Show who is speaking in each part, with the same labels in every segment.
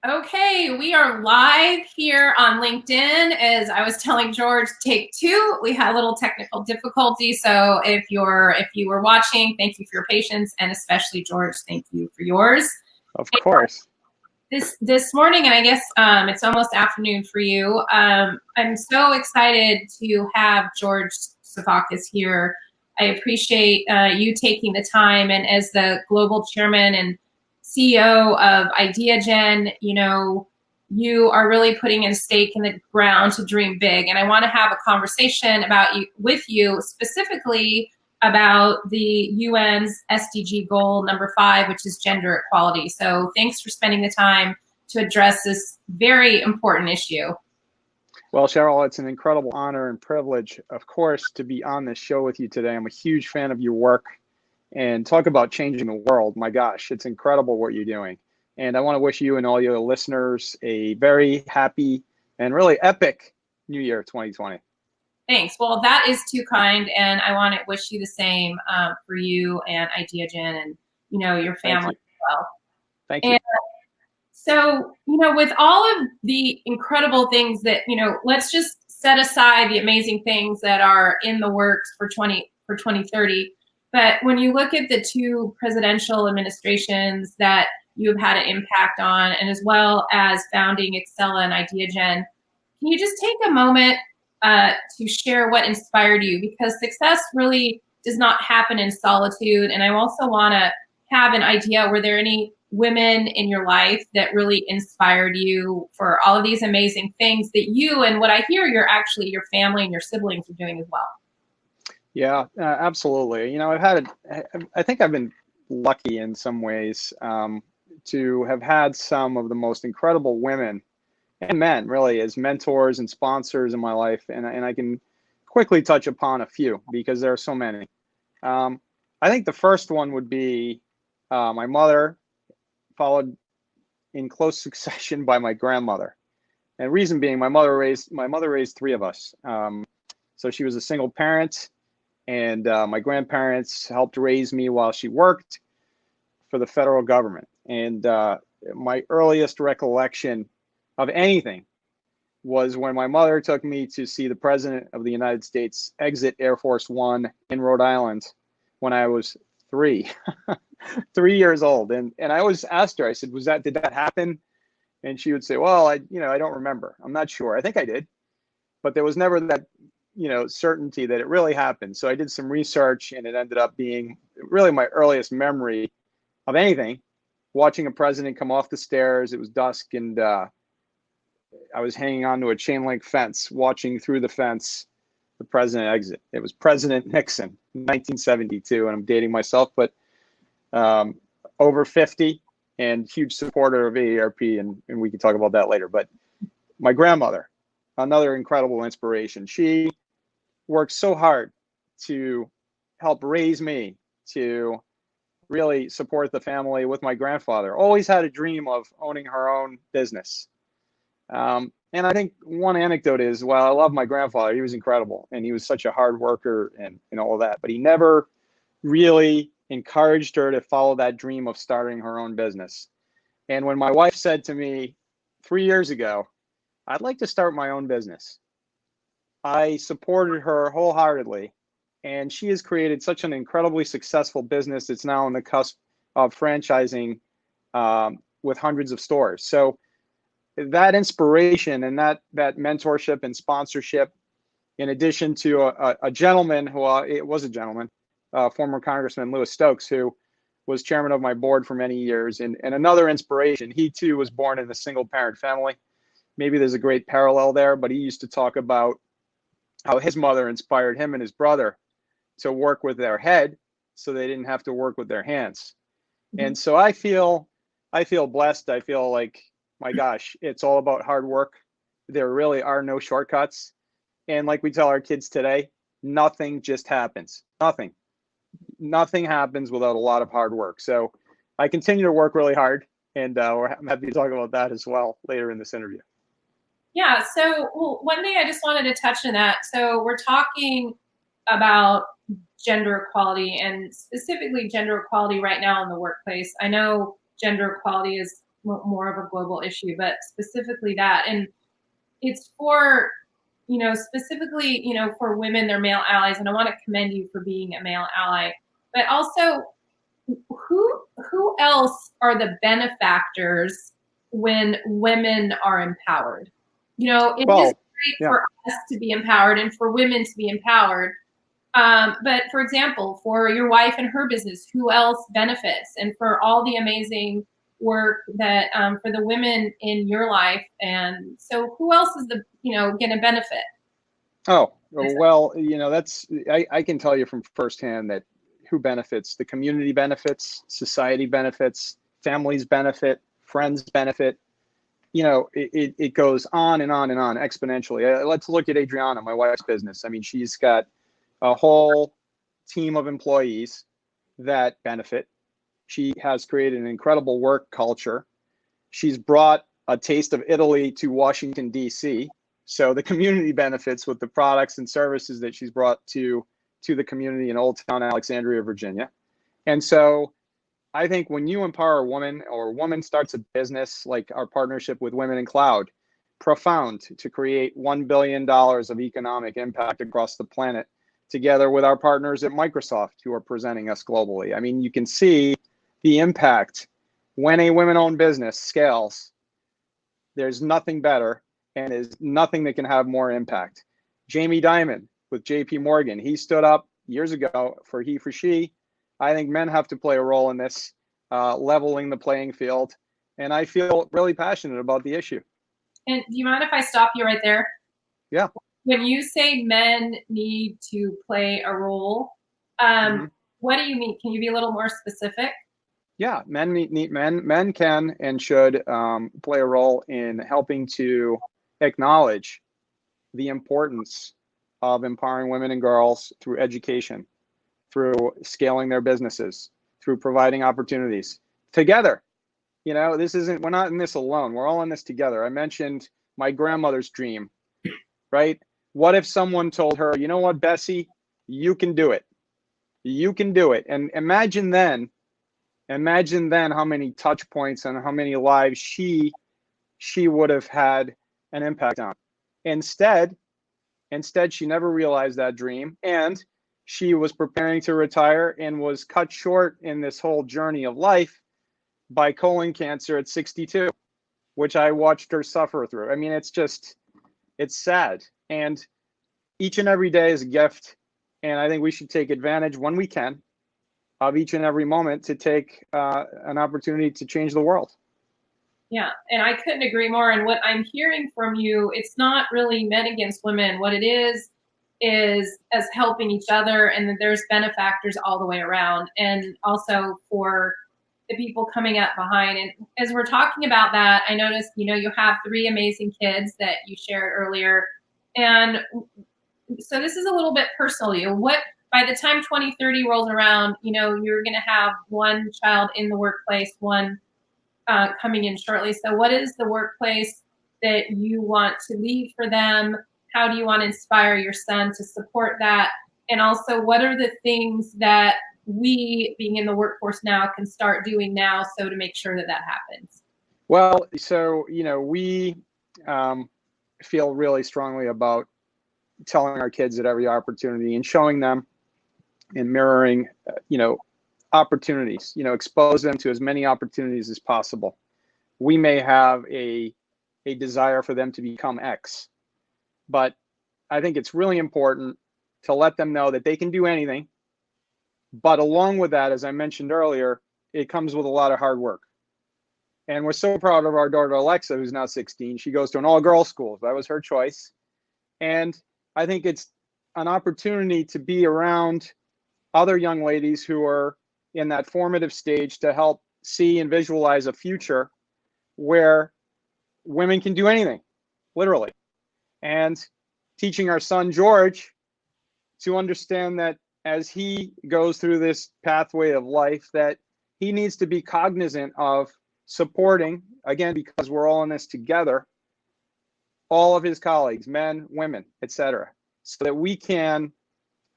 Speaker 1: Okay, we are live here on LinkedIn. As I was telling George, take two. We had a little technical difficulty, so if you were watching, thank you for your patience, and especially George, thank you for yours.
Speaker 2: Of course.
Speaker 1: This morning, and I guess it's almost afternoon for you. I'm so excited to have George Sifakis here. I appreciate you taking the time, and as the global chairman and CEO of Ideagen, you are really putting a stake in the ground to dream big. And I want to have a conversation with you specifically about the UN's SDG goal number 5, which is gender equality. So thanks for spending the time to address this very important issue.
Speaker 2: Well, Sheryl, it's an incredible honor and privilege, of course, to be on this show with you today. I'm a huge fan of your work. And talk about changing the world. My gosh, it's incredible what you're doing. And I want to wish you and all your listeners a very happy and really epic New Year 2020.
Speaker 1: Thanks. Well, that is too kind. And I want to wish you the same for you and Ideagen and, your family as well.
Speaker 2: Thank you.
Speaker 1: So, with all of the incredible things that, let's just set aside the amazing things that are in the works for 2030. But when you look at the two presidential administrations that you've had an impact on, and as well as founding Excella and Ideagen, can you just take a moment to share what inspired you? Because success really does not happen in solitude. And I also want to have an idea, were there any women in your life that really inspired you for all of these amazing things that you, and what I hear, your family and your siblings are doing as well?
Speaker 2: Yeah, absolutely. I think I've been lucky in some ways to have had some of the most incredible women and men, really, as mentors and sponsors in my life. And I can quickly touch upon a few because there are so many. I think the first one would be my mother, followed in close succession by my grandmother. And reason being, my mother raised three of us. So she was a single parent. And my grandparents helped raise me while she worked for the federal government. And my earliest recollection of anything was when my mother took me to see the President of the United States exit Air Force One in Rhode Island when I was 3 years old. And I always asked her, I said, did that happen? And she would say, well, I don't remember. I'm not sure. I think I did. But there was never that certainty that it really happened. So I did some research, and it ended up being really my earliest memory of anything, watching a president come off the stairs. It was dusk, and I was hanging onto a chain link fence, watching through the fence the president exit. It was President Nixon, 1972, and I'm dating myself, but over 50 and huge supporter of AARP, and we can talk about that later. But my grandmother, another incredible inspiration. She worked so hard to help raise me, to really support the family with my grandfather. Always had a dream of owning her own business. And I think one anecdote is, well, I love my grandfather. He was incredible, and he was such a hard worker and all of that. But he never really encouraged her to follow that dream of starting her own business. And when my wife said to me 3 years ago, I'd like to start my own business, I supported her wholeheartedly, and she has created such an incredibly successful business. It's now on the cusp of franchising with hundreds of stores. So that inspiration and that mentorship and sponsorship, in addition to a gentleman who it was a gentleman, former Congressman Louis Stokes, who was chairman of my board for many years, and another inspiration. He too was born in a single parent family. Maybe there's a great parallel there, but he used to talk about how his mother inspired him and his brother to work with their head so they didn't have to work with their hands. Mm-hmm. And so I feel blessed. I feel like, my gosh, it's all about hard work. There really are no shortcuts. And like we tell our kids today, nothing just happens. Nothing happens without a lot of hard work. So I continue to work really hard, and I'm happy to talk about that as well later in this interview.
Speaker 1: Yeah, so one thing I just wanted to touch on that. So we're talking about gender equality, and specifically gender equality right now in the workplace. I know gender equality is more of a global issue, but specifically that. And it's for, specifically, for women, they're male allies. And I want to commend you for being a male ally, but also who else are the benefactors when women are empowered? It is great for us to be empowered and for women to be empowered. But for example, for your wife and her business, who else benefits? And for all the amazing work that for the women in your life, and so who else is going to benefit?
Speaker 2: Oh, well, I can tell you from firsthand that who benefits: the community benefits, society benefits, families benefit, friends benefit. It goes on and on and on exponentially. Let's look at Adriana, my wife's business. I mean, she's got a whole team of employees that benefit. She has created an incredible work culture. She's brought a taste of Italy to Washington, D.C. So the community benefits with the products and services that she's brought to the community in Old Town Alexandria, Virginia. And so I think when you empower a woman, or a woman starts a business like our partnership with Women in Cloud, profound, to create $1 billion of economic impact across the planet, together with our partners at Microsoft who are presenting us globally. I mean, you can see the impact when a women-owned business scales. There's nothing better, and is nothing that can have more impact. Jamie Dimon with JP Morgan, he stood up years ago for he for she. I think men have to play a role in this, leveling the playing field. And I feel really passionate about the issue.
Speaker 1: And do you mind if I stop you right there?
Speaker 2: Yeah.
Speaker 1: When you say men need to play a role, what do you mean? Can you be a little more specific?
Speaker 2: Yeah, men can and should play a role in helping to acknowledge the importance of empowering women and girls through education, through scaling their businesses, through providing opportunities together. We're not in this alone. We're all in this together. I mentioned my grandmother's dream, right? What if someone told her, you know what, Bessie, you can do it. You can do it. And imagine then how many touch points and how many lives she would have had an impact on. Instead, she never realized that dream, and she was preparing to retire and was cut short in this whole journey of life by colon cancer at 62, which I watched her suffer through. I mean, it's sad. And each and every day is a gift. And I think we should take advantage when we can of each and every moment to take an opportunity to change the world.
Speaker 1: Yeah, and I couldn't agree more. And what I'm hearing from you, it's not really men against women. What it is as helping each other, and that there's benefactors all the way around, and also for the people coming up behind. And as we're talking about that, I noticed, you have 3 amazing kids that you shared earlier. And so this is a little bit personal to you. What, by the time 2030 rolls around, you're going to have 1 child in the workplace, 1 coming in shortly. So what is the workplace that you want to leave for them? How do you want to inspire your son to support that? And also, what are the things that we, being in the workforce now, can start doing now so to make sure that happens?
Speaker 2: Well, so, we feel really strongly about telling our kids at every opportunity and showing them and mirroring, opportunities, expose them to as many opportunities as possible. We may have a desire for them to become X, but I think it's really important to let them know that they can do anything. But along with that, as I mentioned earlier, it comes with a lot of hard work. And we're so proud of our daughter, Alexa, who's now 16. She goes to an all-girls school. That was her choice. And I think it's an opportunity to be around other young ladies who are in that formative stage to help see and visualize a future where women can do anything, literally. And teaching our son, George, to understand that as he goes through this pathway of life, that he needs to be cognizant of supporting, again, because we're all in this together, all of his colleagues, men, women, etc., so that we can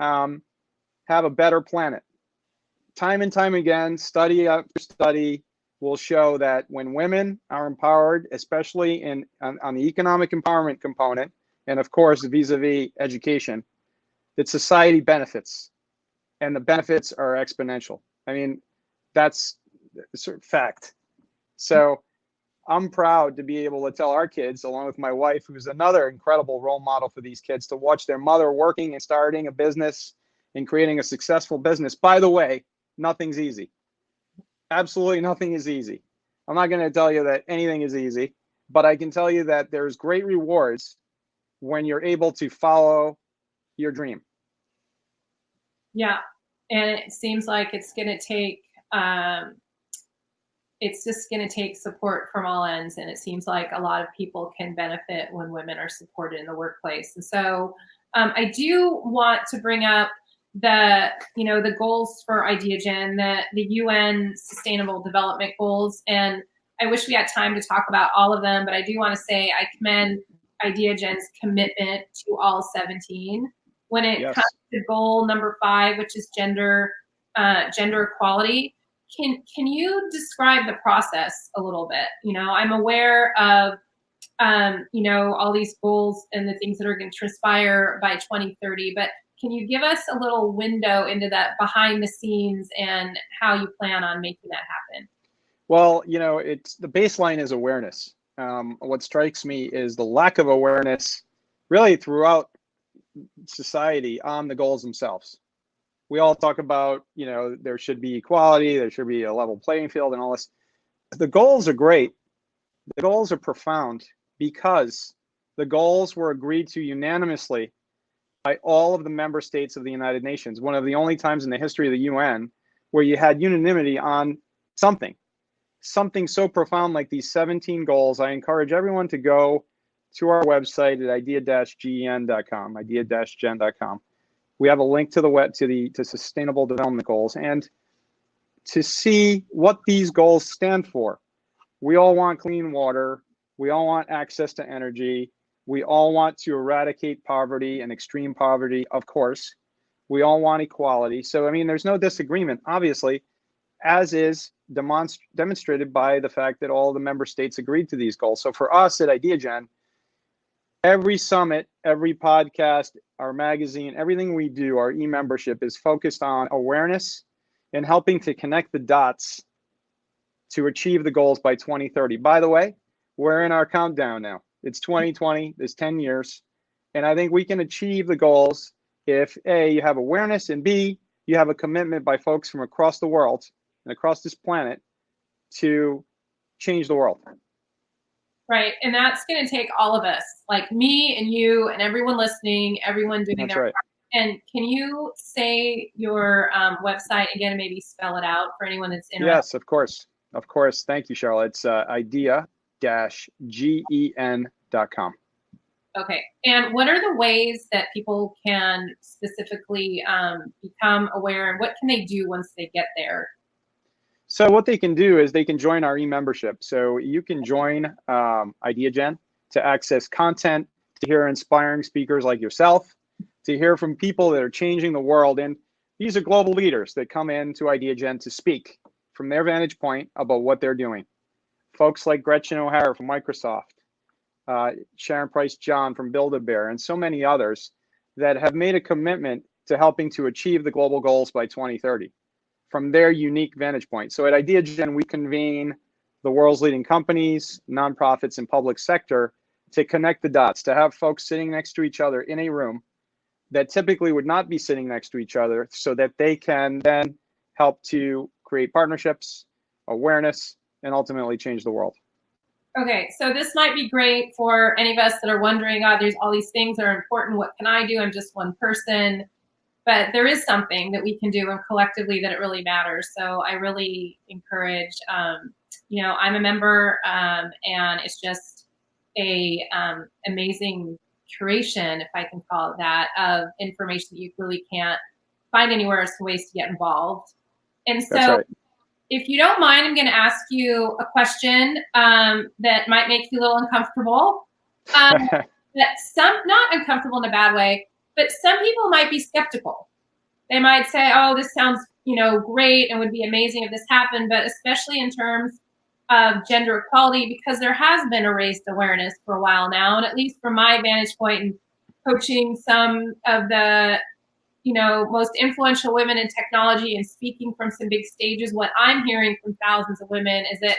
Speaker 2: have a better planet. Time and time again, study after study, will show that when women are empowered, especially on the economic empowerment component, and of course, vis-a-vis education, that society benefits, and the benefits are exponential. I mean, that's a certain fact. So I'm proud to be able to tell our kids, along with my wife, who's another incredible role model for these kids, to watch their mother working and starting a business and creating a successful business. By the way, nothing's easy. Absolutely nothing is easy. I'm not going to tell you that anything is easy, but I can tell you that there's great rewards when you're able to follow your dream.
Speaker 1: Yeah. And it seems like it's going to take, it's just going to take support from all ends. And it seems like a lot of people can benefit when women are supported in the workplace. And so I do want to bring up the goals for Ideagen, the UN Sustainable Development Goals. And I wish we had time to talk about all of them, but I do want to say I commend Ideagen's commitment to all 17. When it
Speaker 2: Yes.
Speaker 1: comes to goal number 5, which is gender equality, can you describe the process a little bit? I'm aware of all these goals and the things that are going to transpire by 2030, but can you give us a little window into that behind the scenes and how you plan on making that happen?
Speaker 2: Well, it's the baseline is awareness. What strikes me is the lack of awareness really throughout society on the goals themselves. We all talk about, there should be equality, there should be a level playing field and all this. The goals are great. The goals are profound because the goals were agreed to unanimously by all of the member states of the United Nations. One of the only times in the history of the UN where you had unanimity on something so profound like these 17 goals. I encourage everyone to go to our website at idea-gen.com, idea-gen.com. We have a link to the web to Sustainable Development Goals and to see what these goals stand for. We all want clean water. We all want access to energy. We all want to eradicate poverty and extreme poverty, of course. We all want equality. So, there's no disagreement, obviously, as is demonstrated by the fact that all the member states agreed to these goals. So for us at Ideagen, every summit, every podcast, our magazine, everything we do, our e-membership is focused on awareness and helping to connect the dots to achieve the goals by 2030. By the way, we're in our countdown now. It's 2020, there's 10 years. And I think we can achieve the goals if A, you have awareness, and B, you have a commitment by folks from across the world and across this planet to change the world.
Speaker 1: Right. And that's going to take all of us, like me and you and everyone listening, everyone doing their part. And can you say your website again and maybe spell it out for anyone that's interested?
Speaker 2: Yes, of course. Of course. Thank you, Sheryl. It's idea-gen.com.
Speaker 1: Okay. And what are the ways that people can specifically become aware, and what can they do once they get there?
Speaker 2: So what they can do is they can join our e-membership. So you can join Ideagen to access content, to hear inspiring speakers like yourself, to hear from people that are changing the world. And these are global leaders that come into Ideagen to speak from their vantage point about what they're doing. Folks like Gretchen O'Hara from Microsoft, Sharon Price John from Build-A-Bear, and so many others that have made a commitment to helping to achieve the global goals by 2030 from their unique vantage point. So at Ideagen, we convene the world's leading companies, nonprofits, and public sector to connect the dots, to have folks sitting next to each other in a room that typically would not be sitting next to each other, so that they can then help to create partnerships, awareness, and ultimately change the world.
Speaker 1: Okay, so this might be great for any of us that are wondering, there's all these things that are important. What can I do? I'm just one person. But there is something that we can do and collectively that it really matters. So I really encourage, I'm a member and it's just a amazing curation, if I can call it that, of information that you really can't find anywhere else, ways to get involved. And so if you don't mind, I'm going to ask you a question that might make you a little uncomfortable. That not uncomfortable in a bad way, but some people might be skeptical. They might say, oh, this sounds, great and would be amazing if this happened, but especially in terms of gender equality, because there has been a raised awareness for a while now, and at least from my vantage point and coaching some of the most influential women in technology and speaking from some big stages, what I'm hearing from thousands of women is that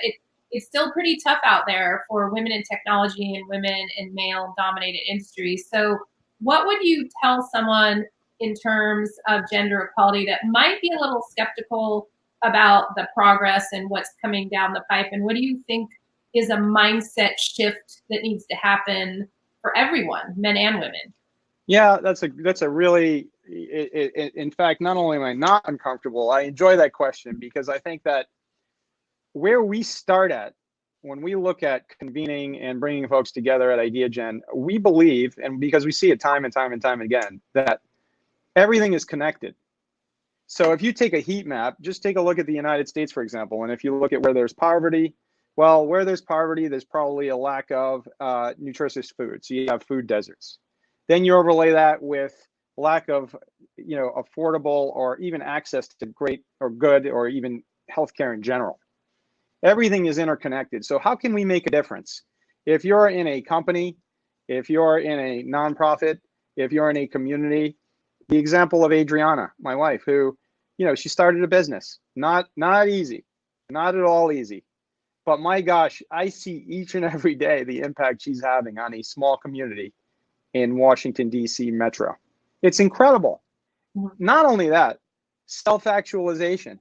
Speaker 1: it's still pretty tough out there for women in technology and women in male dominated industries. So what would you tell someone in terms of gender equality that might be a little skeptical about the progress and what's coming down the pipe? And what do you think is a mindset shift that needs to happen for everyone, men and women?
Speaker 2: Yeah, that's a really, in fact, not only am I not uncomfortable, I enjoy that question, because I think that where we start at when we look at convening and bringing folks together at Ideagen, we believe, and because we see it time and time and time again, that everything is connected. So if you take a heat map, just take a look at the United States, for example, and if you look at where there's poverty, well, where there's poverty, there's probably a lack of nutritious food. So you have food deserts. Then you overlay that with lack of, affordable or even access to great or good or even healthcare in general. Everything is interconnected. So how can we make a difference? If you're in a company, if you're in a nonprofit, if you're in a community, the example of Adriana, my wife, who, she started a business. Not easy, not at all easy. But my gosh, I see each and every day the impact she's having on a small community in Washington, D.C. Metro. It's incredible. Not only that, self-actualization.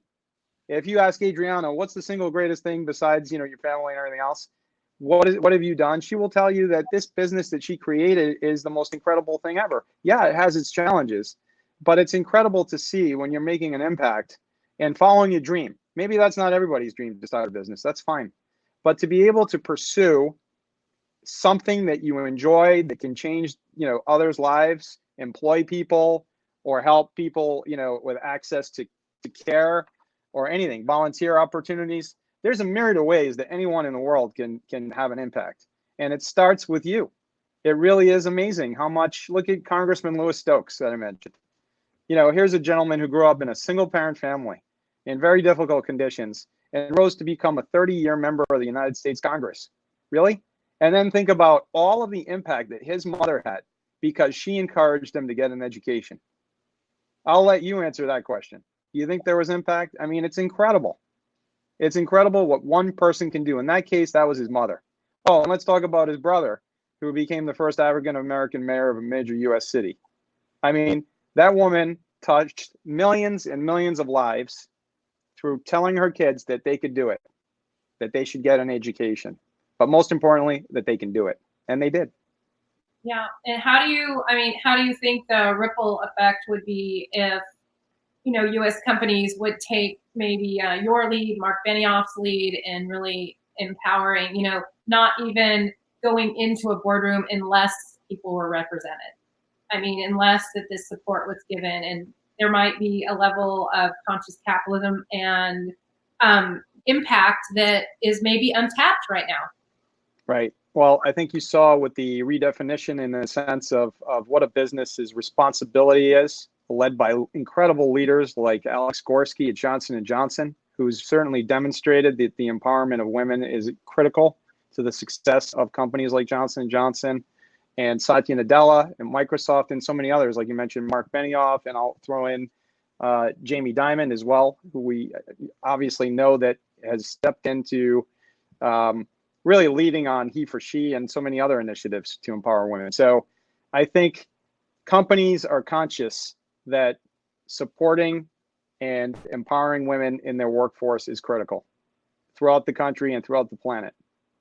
Speaker 2: If you ask Adriana, what's the single greatest thing besides, your family and everything else? What have you done? She will tell you that this business that she created is the most incredible thing ever. Yeah, it has its challenges, but it's incredible to see when you're making an impact and following your dream. Maybe that's not everybody's dream to start a business. That's fine. But to be able to pursue something that you enjoy that can change, others' lives, employ people, or help people, with access to care or anything, volunteer opportunities. There's a myriad of ways that anyone in the world can have an impact. And it starts with you. It really is amazing how much, look at Congressman Louis Stokes that I mentioned. Here's a gentleman who grew up in a single parent family in very difficult conditions and rose to become a 30-year member of the United States Congress. Really? And then think about all of the impact that his mother had because she encouraged him to get an education. I'll let you answer that question. Do you think there was impact? I mean, it's incredible. It's incredible what one person can do. In that case, that was his mother. Oh, and let's talk about his brother, who became the first African-American mayor of a major U.S. city. I mean, that woman touched millions and millions of lives through telling her kids that they could do it, that they should get an education, but most importantly, that they can do it. And they did.
Speaker 1: Yeah. And how do you think the ripple effect would be if, U.S. companies would take maybe your lead, Mark Benioff's lead, and really empowering, not even going into a boardroom unless people were represented. I mean, unless that this support was given, and there might be a level of conscious capitalism and impact that is maybe untapped right now.
Speaker 2: Right. Well, I think you saw with the redefinition in the sense of what a business's responsibility is, led by incredible leaders like Alex Gorski at Johnson & Johnson, who's certainly demonstrated that the empowerment of women is critical to the success of companies like Johnson & Johnson, and Satya Nadella and Microsoft, and so many others, like you mentioned, Mark Benioff, and I'll throw in Jamie Dimon as well, who we obviously know that has stepped into really leading on He for She and so many other initiatives to empower women. So I think companies are conscious that supporting and empowering women in their workforce is critical throughout the country and throughout the planet.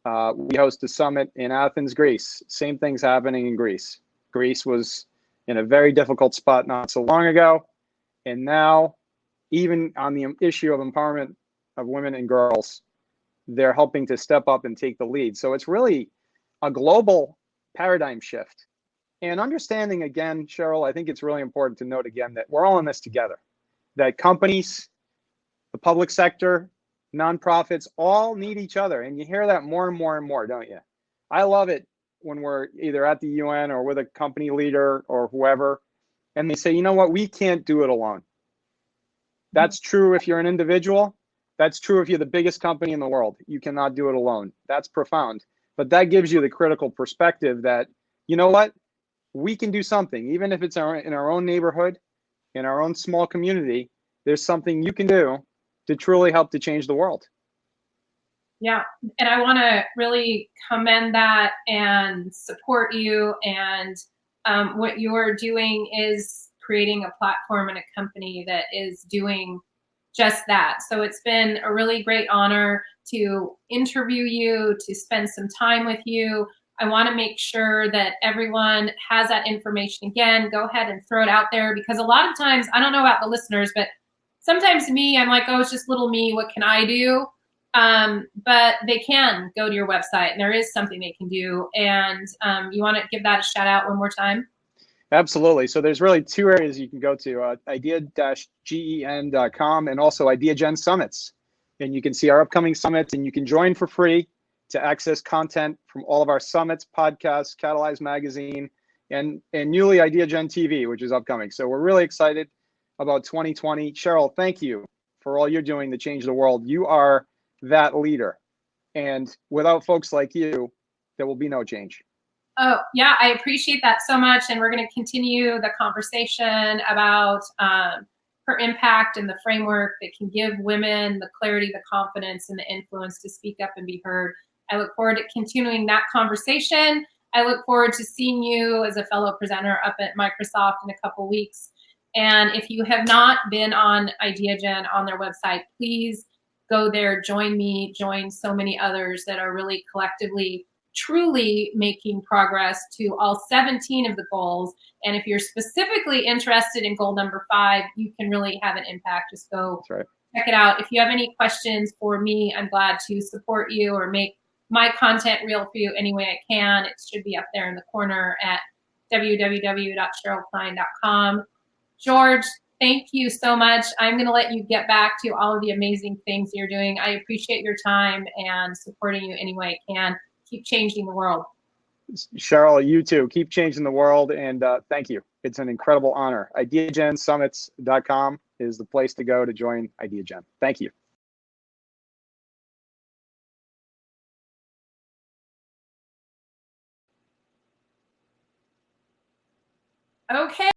Speaker 2: We host a summit in Athens, Greece. Same thing's happening in Greece. Greece was in a very difficult spot not so long ago. And now, even on the issue of empowerment of women and girls, they're helping to step up and take the lead. So it's really a global paradigm shift. And understanding, again, Sheryl, I think it's really important to note again that we're all in this together, that companies, the public sector, nonprofits all need each other. And you hear that more and more and more, don't you? I love it when we're either at the UN or with a company leader or whoever, and they say, you know what, we can't do it alone. That's true if you're an individual, That's true if you're the biggest company in the world. You cannot do it alone. That's profound. But that gives you the critical perspective that, you know what? We can do something, even if it's in our own neighborhood, in our own small community. There's something you can do to truly help to change the world.
Speaker 1: Yeah, and I want to really commend that and support you. And what you're doing is creating a platform and a company that is doing just that. So it's been a really great honor to interview you, to spend some time with you. I want to make sure that everyone has that information. Again, go ahead and throw it out there, because a lot of times, I don't know about the listeners, but sometimes me, I'm like, oh, it's just little me. What can I do? But they can go to your website, and there is something they can do. And you want to give that a shout out one more time?
Speaker 2: Absolutely. So there's really two areas you can go to, idea-gen.com and also Ideagen Summits. And you can see our upcoming summits, and you can join for free to access content from all of our summits, podcasts, Catalyze Magazine, and newly Ideagen TV, which is upcoming. So we're really excited about 2020. Sheryl, thank you for all you're doing to change the world. You are that leader. And without folks like you, there will be no change.
Speaker 1: Oh, yeah, I appreciate that so much. And we're going to continue the conversation about her impact and the framework that can give women the clarity, the confidence, and the influence to speak up and be heard. I look forward to continuing that conversation. I look forward to seeing you as a fellow presenter up at Microsoft in a couple weeks. And if you have not been on Ideagen on their website, please go there, join me, join so many others that are really collectively truly making progress to all 17 of the goals. And if you're specifically interested in goal number 5, you can really have an impact. Just go check it out. If you have any questions for me, I'm glad to support you or make my content real for you any way I can. It should be up there in the corner at www.SherylKline.com. George, thank you so much. I'm going to let you get back to all of the amazing things you're doing. I appreciate your time and supporting you any way I can. Keep changing the world.
Speaker 2: Sheryl, you too. Keep changing the world, and thank you. It's an incredible honor. IdeagenSummits.com is the place to go to join Ideagen. Thank you.
Speaker 1: Okay.